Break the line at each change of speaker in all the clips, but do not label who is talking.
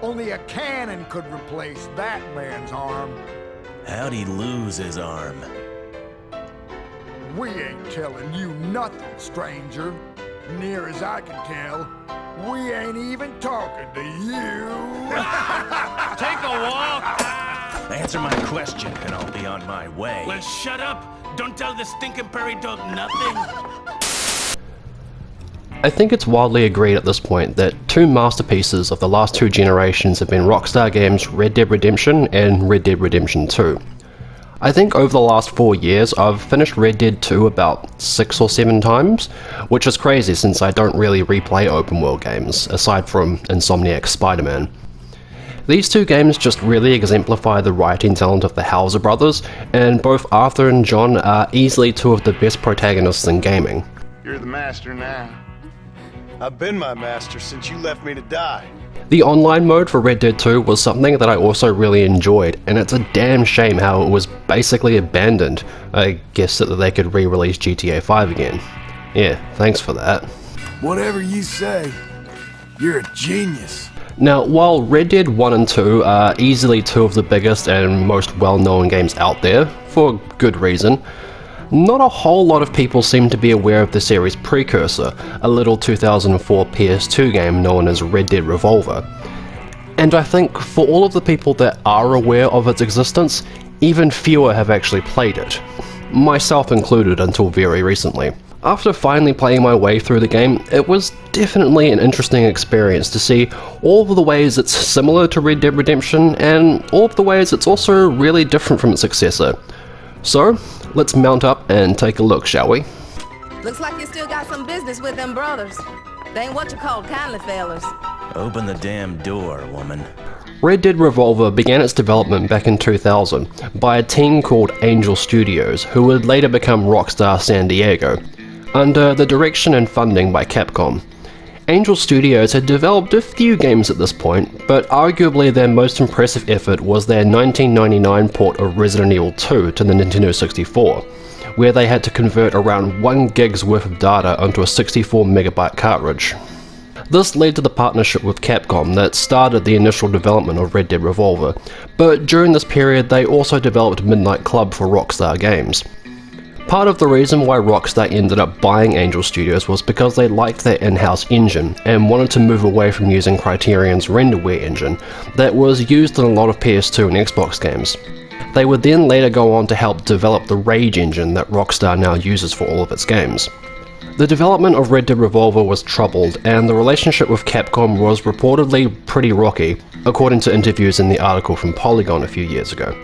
Only a cannon could replace that man's arm.
How'd he lose his arm?
We ain't telling you nothing, stranger. Near as I can tell, we ain't even talking to you.
Take a walk!
Answer my question, and I'll be on my way.
Well, shut up! Don't tell the stinking prairie dog nothing!
I think it's widely agreed at this point that two masterpieces of the last two generations have been Rockstar Games' Red Dead Redemption and Red Dead Redemption 2. I think over the last 4 years I've finished Red Dead 2 about 6 or 7 times, which is crazy since I don't really replay open world games, aside from Insomniac's Spider-Man. These two games just really exemplify the writing talent of the Houser brothers, and both Arthur and John are easily two of the best protagonists in gaming.
You're the master now. I've been my master since you left me to die.
The online mode for Red Dead 2 was something that I also really enjoyed, and it's a damn shame how it was basically abandoned. I guess that they could re-release GTA 5 again. Yeah, thanks for that.
Whatever you say, you're a genius.
Now, while Red Dead 1 and 2 are easily two of the biggest and most well-known games out there, for good reason, not a whole lot of people seem to be aware of the series' precursor, a little 2004 PS2 game known as Red Dead Revolver. And I think for all of the people that are aware of its existence, even fewer have actually played it. Myself included until very recently. After finally playing my way through the game, it was definitely an interesting experience to see all of the ways it's similar to Red Dead Redemption, and all of the ways it's also really different from its successor. So, let's mount up and take a look, shall we?
Looks like you still got some business with them brothers. They ain't what you call kindly fellers.
Open the damn door, woman.
Red Dead Revolver began its development back in 2000 by a team called Angel Studios, who would later become Rockstar San Diego, under the direction and funding by Capcom. Angel Studios had developed a few games at this point, but arguably their most impressive effort was their 1999 port of Resident Evil 2 to the Nintendo 64, where they had to convert around 1 gig's worth of data onto a 64 megabyte cartridge. This led to the partnership with Capcom that started the initial development of Red Dead Revolver, but during this period they also developed Midnight Club for Rockstar Games. Part of the reason why Rockstar ended up buying Angel Studios was because they liked their in-house engine and wanted to move away from using Criterion's renderware engine that was used in a lot of PS2 and Xbox games. They would then later go on to help develop the Rage engine that Rockstar now uses for all of its games. The development of Red Dead Revolver was troubled, and the relationship with Capcom was reportedly pretty rocky, according to interviews in the article from Polygon a few years ago.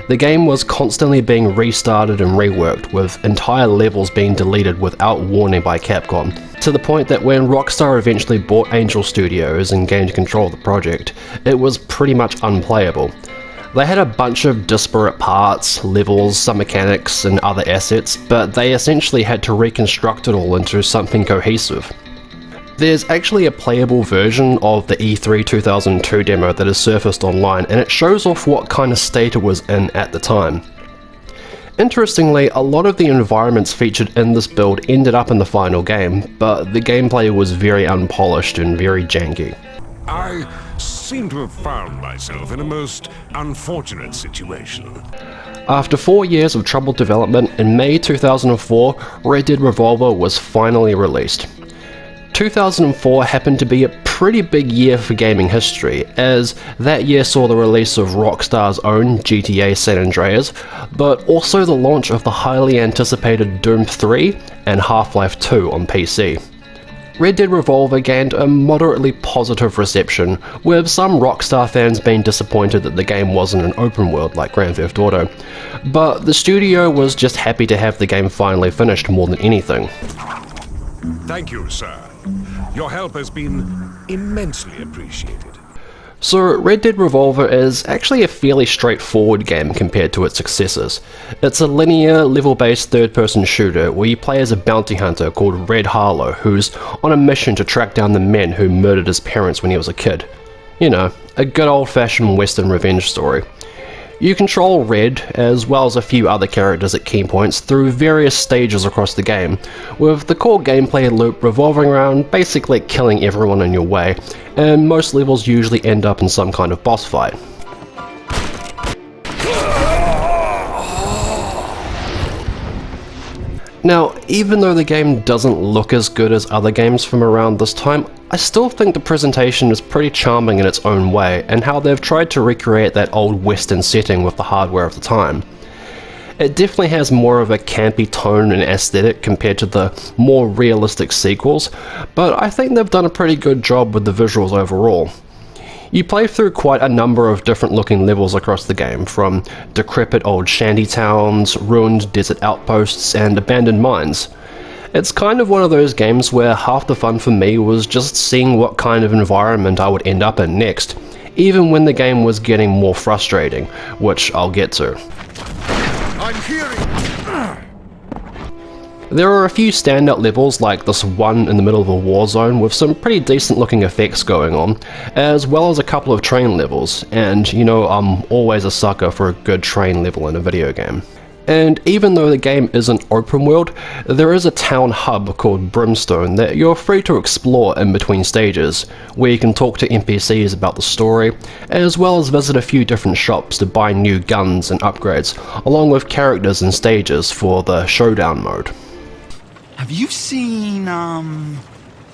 The game was constantly being restarted and reworked, with entire levels being deleted without warning by Capcom, to the point that when Rockstar eventually bought Angel Studios and gained control of the project, it was pretty much unplayable. They had a bunch of disparate parts, levels, some mechanics, and other assets, but they essentially had to reconstruct it all into something cohesive. There's actually a playable version of the E3 2002 demo that has surfaced online, and it shows off what kind of state it was in at the time. Interestingly, a lot of the environments featured in this build ended up in the final game, but the gameplay was very unpolished and very janky.
I seem to have found myself in a most unfortunate situation.
After 4 years of troubled development, in May 2004, Red Dead Revolver was finally released. 2004 happened to be a pretty big year for gaming history, as that year saw the release of Rockstar's own GTA San Andreas, but also the launch of the highly anticipated Doom 3 and Half-Life 2 on PC. Red Dead Revolver gained a moderately positive reception, with some Rockstar fans being disappointed that the game wasn't an open world like Grand Theft Auto, but the studio was just happy to have the game finally finished more than anything.
Thank you, sir. Your help has been immensely appreciated.
So Red Dead Revolver is actually a fairly straightforward game compared to its successors. It's a linear, level-based third-person shooter where you play as a bounty hunter called Red Harlow, who's on a mission to track down the men who murdered his parents when he was a kid. You know, a good old-fashioned Western revenge story. You control Red, as well as a few other characters at key points, through various stages across the game, with the core gameplay loop revolving around basically killing everyone in your way, and most levels usually end up in some kind of boss fight. Now, even though the game doesn't look as good as other games from around this time, I still think the presentation is pretty charming in its own way, and how they've tried to recreate that old western setting with the hardware of the time. It definitely has more of a campy tone and aesthetic compared to the more realistic sequels, but I think they've done a pretty good job with the visuals overall. You play through quite a number of different looking levels across the game, from decrepit old shanty towns, ruined desert outposts, and abandoned mines. It's kind of one of those games where half the fun for me was just seeing what kind of environment I would end up in next, even when the game was getting more frustrating, which I'll get to.
I'm hearing...
There are a few standout levels like this one in the middle of a war zone with some pretty decent looking effects going on, as well as a couple of train levels, and you know I'm always a sucker for a good train level in a video game. And even though the game isn't open world, there is a town hub called Brimstone that you're free to explore in between stages, where you can talk to NPCs about the story, as well as visit a few different shops to buy new guns and upgrades, along with characters and stages for the showdown mode.
Have you seen,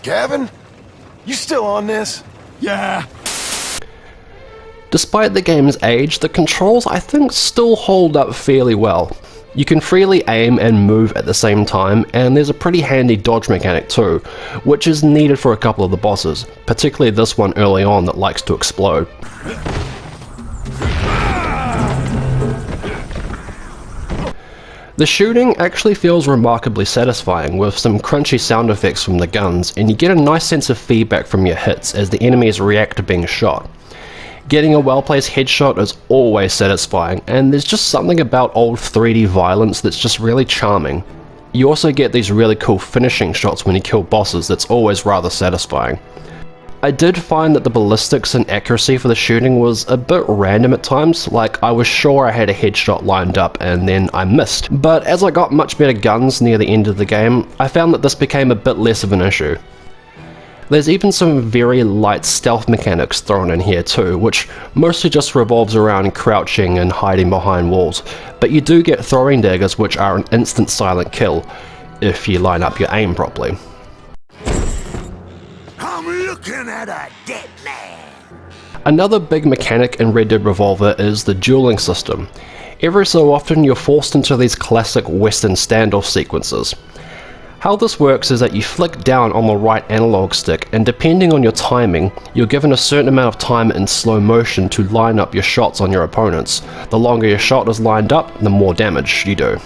Gavin? You still on this?
Yeah.
Despite the game's age, the controls I think still hold up fairly well. You can freely aim and move at the same time, and there's a pretty handy dodge mechanic too, which is needed for a couple of the bosses, particularly this one early on that likes to explode. The shooting actually feels remarkably satisfying, with some crunchy sound effects from the guns, and you get a nice sense of feedback from your hits as the enemies react to being shot. Getting a well-placed headshot is always satisfying, and there's just something about old 3D violence that's just really charming. You also get these really cool finishing shots when you kill bosses that's always rather satisfying. I did find that the ballistics and accuracy for the shooting was a bit random at times, like I was sure I had a headshot lined up and then I missed. But as I got much better guns near the end of the game, I found that this became a bit less of an issue. There's even some very light stealth mechanics thrown in here too, which mostly just revolves around crouching and hiding behind walls, but you do get throwing daggers which are an instant silent kill, if you line up your aim properly.
I'm looking at a dead man.
Another big mechanic in Red Dead Revolver is the dueling system. Every so often you're forced into these classic western standoff sequences. How this works is that you flick down on the right analog stick, and depending on your timing, you're given a certain amount of time in slow motion to line up your shots on your opponents. The longer your shot is lined up, the more damage you do.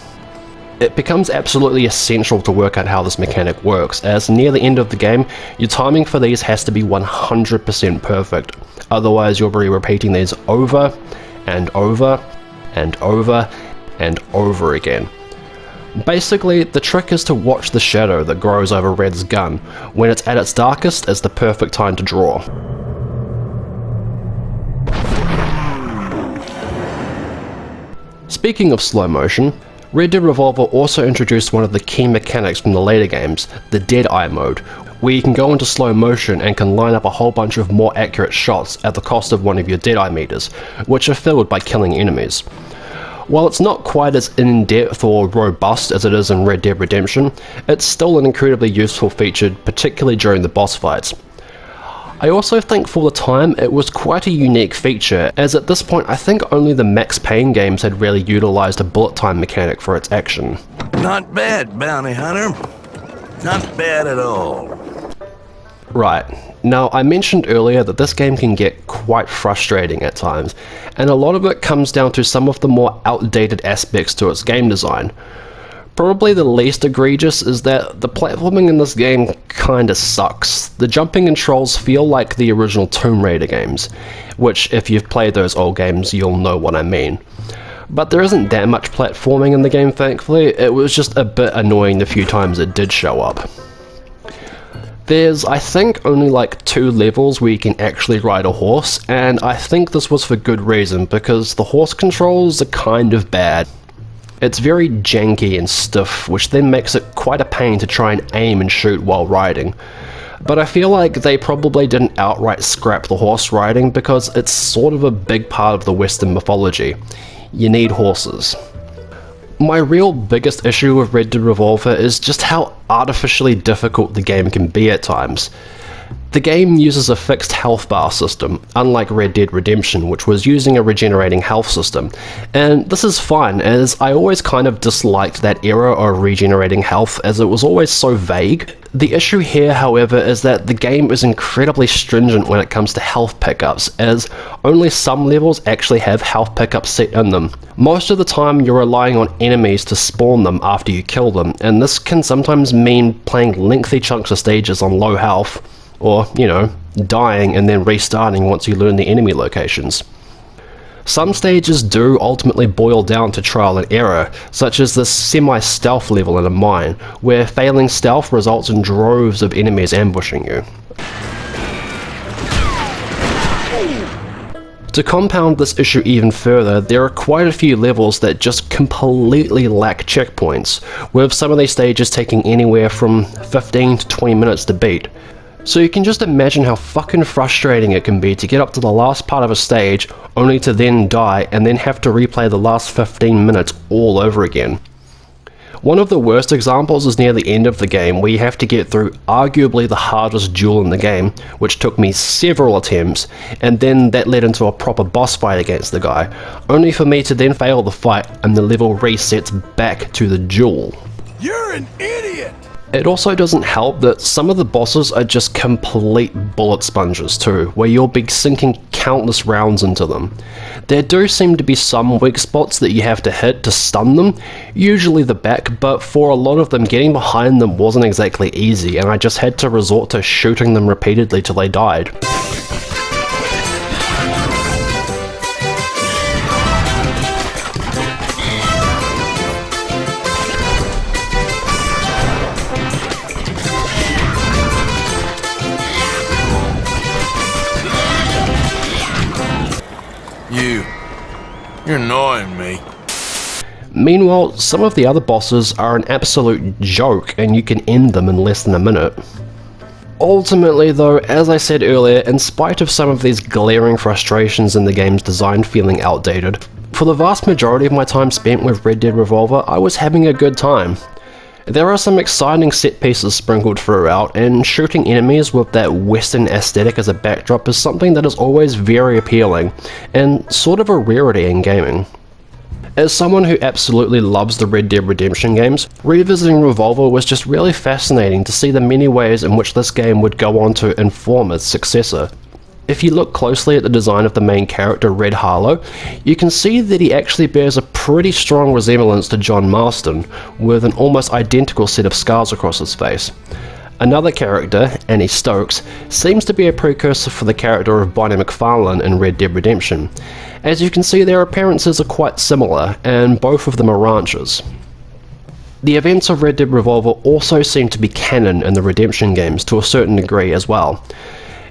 It becomes absolutely essential to work out how this mechanic works, as near the end of the game, your timing for these has to be 100% perfect, otherwise you'll be repeating these over and over and over and over again. Basically, the trick is to watch the shadow that grows over Red's gun. When it's at its darkest is the perfect time to draw. Speaking of slow motion, Red Dead Revolver also introduced one of the key mechanics from the later games, the Deadeye mode, where you can go into slow motion and can line up a whole bunch of more accurate shots at the cost of one of your Deadeye meters, which are filled by killing enemies. While it's not quite as in-depth or robust as it is in Red Dead Redemption, it's still an incredibly useful feature, particularly during the boss fights. I also think for the time it was quite a unique feature, as at this point I think only the Max Payne games had really utilised a bullet time mechanic for its action.
Not bad, bounty hunter. Not bad at all.
Right, now I mentioned earlier that this game can get quite frustrating at times, and a lot of it comes down to some of the more outdated aspects to its game design. Probably the least egregious is that the platforming in this game kinda sucks. The jumping controls feel like the original Tomb Raider games, which if you've played those old games you'll know what I mean. But there isn't that much platforming in the game thankfully, it was just a bit annoying the few times it did show up. There's, I think, only like 2 levels where you can actually ride a horse, and I think this was for good reason, because the horse controls are kind of bad. It's very janky and stiff, which then makes it quite a pain to try and aim and shoot while riding. But I feel like they probably didn't outright scrap the horse riding because it's sort of a big part of the Western mythology. You need horses. My real biggest issue with Red Dead Revolver is just how artificially difficult the game can be at times. The game uses a fixed health bar system, unlike Red Dead Redemption, which was using a regenerating health system. And this is fine, as I always kind of disliked that era of regenerating health, as it was always so vague. The issue here, however, is that the game is incredibly stringent when it comes to health pickups, as only some levels actually have health pickups set in them. Most of the time you're relying on enemies to spawn them after you kill them, and this can sometimes mean playing lengthy chunks of stages on low health, or, you know, dying and then restarting once you learn the enemy locations. Some stages do ultimately boil down to trial and error, such as this semi-stealth level in a mine, where failing stealth results in droves of enemies ambushing you. To compound this issue even further, there are quite a few levels that just completely lack checkpoints, with some of these stages taking anywhere from 15 to 20 minutes to beat. So you can just imagine how fucking frustrating it can be to get up to the last part of a stage, only to then die and then have to replay the last 15 minutes all over again. One of the worst examples is near the end of the game, where you have to get through arguably the hardest duel in the game, which took me several attempts, and then that led into a proper boss fight against the guy, only for me to then fail the fight and the level resets back to the duel.
You're an idiot!
It also doesn't help that some of the bosses are just complete bullet sponges too, where you'll be sinking countless rounds into them. There do seem to be some weak spots that you have to hit to stun them, usually the back, but for a lot of them getting behind them wasn't exactly easy, and I just had to resort to shooting them repeatedly till they died.
You're annoying me.
Meanwhile, some of the other bosses are an absolute joke, and you can end them in less than a minute. Ultimately though, as I said earlier, in spite of some of these glaring frustrations in the game's design feeling outdated, for the vast majority of my time spent with Red Dead Revolver, I was having a good time. There are some exciting set pieces sprinkled throughout, and shooting enemies with that western aesthetic as a backdrop is something that is always very appealing, and sort of a rarity in gaming. As someone who absolutely loves the Red Dead Redemption games, revisiting Revolver was just really fascinating to see the many ways in which this game would go on to inform its successor. If you look closely at the design of the main character, Red Harlow, you can see that he actually bears a pretty strong resemblance to John Marston, with an almost identical set of scars across his face. Another character, Annie Stokes, seems to be a precursor for the character of Bonnie McFarlane in Red Dead Redemption. As you can see, their appearances are quite similar, and both of them are ranchers. The events of Red Dead Revolver also seem to be canon in the Redemption games to a certain degree as well.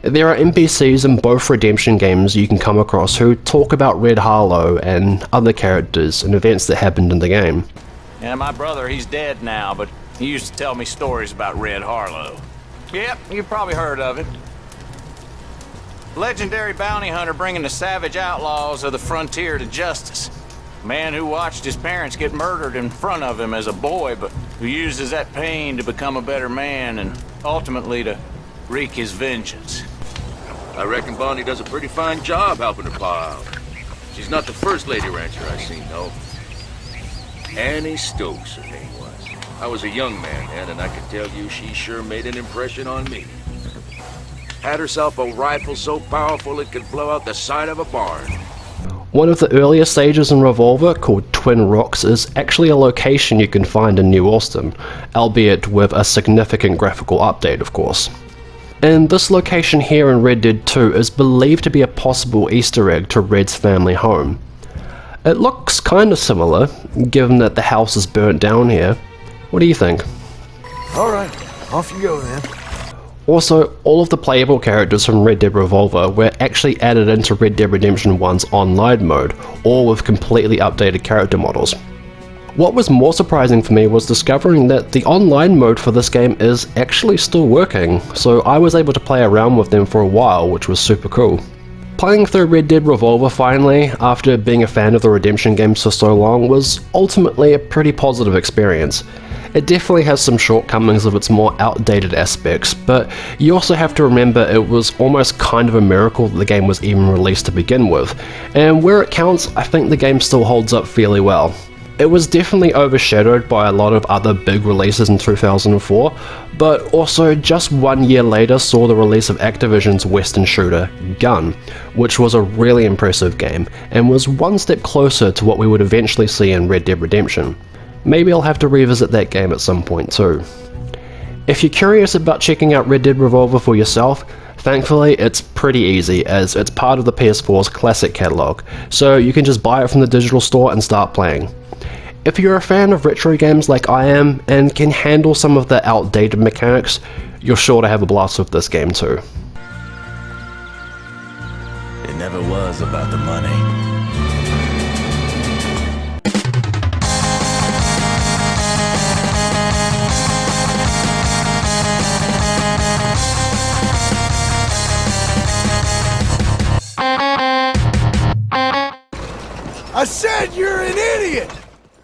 There are NPCs in both Redemption games you can come across who talk about Red Harlow and other characters and events that happened in the game.
And my brother, he's dead now, but he used to tell me stories about Red Harlow. Yep, you've probably heard of it. Legendary bounty hunter bringing the savage outlaws of the frontier to justice. A man who watched his parents get murdered in front of him as a boy, but who uses that pain to become a better man and ultimately to wreak his vengeance.
I reckon Bonnie does a pretty fine job helping her pa out. She's not the first lady rancher I've seen, though. Annie Stokes, her name was. I was a young man then, and I can tell you she sure made an impression on me. Had herself a rifle so powerful it could blow out the side of a barn.
One of the earlier stages in Revolver, called Twin Rocks, is actually a location you can find in New Austin, albeit with a significant graphical update, of course. And this location here in Red Dead 2 is believed to be a possible Easter egg to Red's family home. It looks kinda similar, given that the house is burnt down here. What do you think?
Alright, off you go then.
Also, all of the playable characters from Red Dead Revolver were actually added into Red Dead Redemption 1's online mode, all with completely updated character models. What was more surprising for me was discovering that the online mode for this game is actually still working, so I was able to play around with them for a while, which was super cool. Playing through Red Dead Revolver finally, after being a fan of the Redemption games for so long, was ultimately a pretty positive experience. It definitely has some shortcomings of its more outdated aspects, but you also have to remember it was almost kind of a miracle that the game was even released to begin with, and where it counts, I think the game still holds up fairly well. It was definitely overshadowed by a lot of other big releases in 2004, but also just 1 year later saw the release of Activision's Western shooter, Gun, which was a really impressive game, and was one step closer to what we would eventually see in Red Dead Redemption. Maybe I'll have to revisit that game at some point too. If you're curious about checking out Red Dead Revolver for yourself, thankfully it's pretty easy as it's part of the PS4's classic catalog, so you can just buy it from the digital store and start playing. If you're a fan of retro games like I am, and can handle some of the outdated mechanics, you're sure to have a blast with this game too.
It never was about the money.
I said you're an idiot!